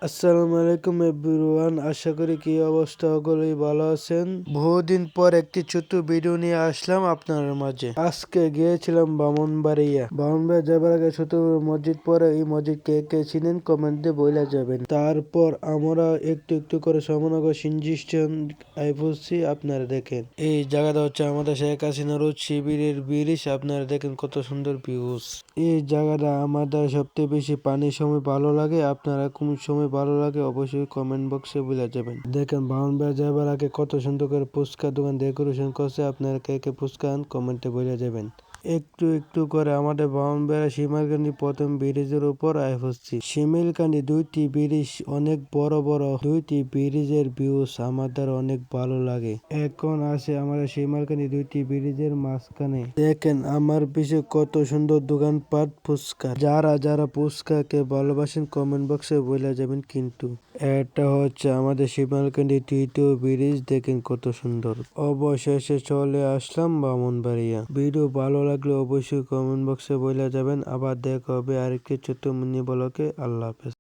আসসালামু আলাইকুম এভরিওয়ান, আশা করি কি অবস্থা সকলেই ভালো আছেন। বহুদিন পর একটি ছোট্ট ভিডিও নিয়ে আসলাম আপনার মাঝে। আজকে গিয়েছিলাম ব্রাহ্মণবাড়িয়া যাবার আগে ছোট মসজিদ পরে এই মসজিদ কে কে চিনেন কমেন্ট দিয়ে বইলা যাবেন। তারপর আমরা একটু একটু করে সমনগর সিনজি স্টেশন আইপড়ছি। আপনারা দেখেন এই জায়গাটা হচ্ছে আমাদের শেখ হাসিনা রোড শিবিরের ব্রিজ। আপনারা দেখেন কত সুন্দর ভিউজ। এই জায়গাটা আমাদের সবচেয়ে বেশি পানির সময় ভালো লাগে। আপনারা কোন সময় ভালো লাগে অবশ্যই কমেন্ট বক্সে বলে যাবেন। দেখেন ব্রাহ্মণবাড়িয়া যাবার আগে কত সুন্দর করে ফুচকা দোকান ডেকোরেশন করছে। আপনারা কে কে ফুচকা আন কমেন্টে বলে যাবেন। একটু একটু করে আমাদের ব্রাহ্মণবাড়িয়া শিমালকান্দি প্রথম ব্রিজের উপর আয় হচ্ছি। শিমালকান্দি দুইটি ব্রিজ অনেক বড় বড়, দুইটি ব্রিজের ভিউস আমাদের অনেক ভালো লাগে। এখন আছে আমাদের শিমালকান্দি দুইটি ব্রিজের মাঝখানে। দেখেন আমার পিছে কত সুন্দর দোকানপাট ফুচকা। যারা যারা ফুচকাকে ভালোবাসেন কমেন্ট বক্সে বলে যাবেন। কিন্তু এটা হচ্ছে আমাদের শিমালকান্দি তৃতীয় ব্রিজ। দেখেন কত সুন্দর। অবশেষে চলে আসলাম ব্রাহ্মণবাড়িয়া। ভিডিও ভালো লাগলে অবশ্যই কমেন্ট বক্সে বলে যাবেন। আবার দেখা হবে আরেকটি ছোট্ট মিনি ব্লগে। আল্লাহ হাফেজ।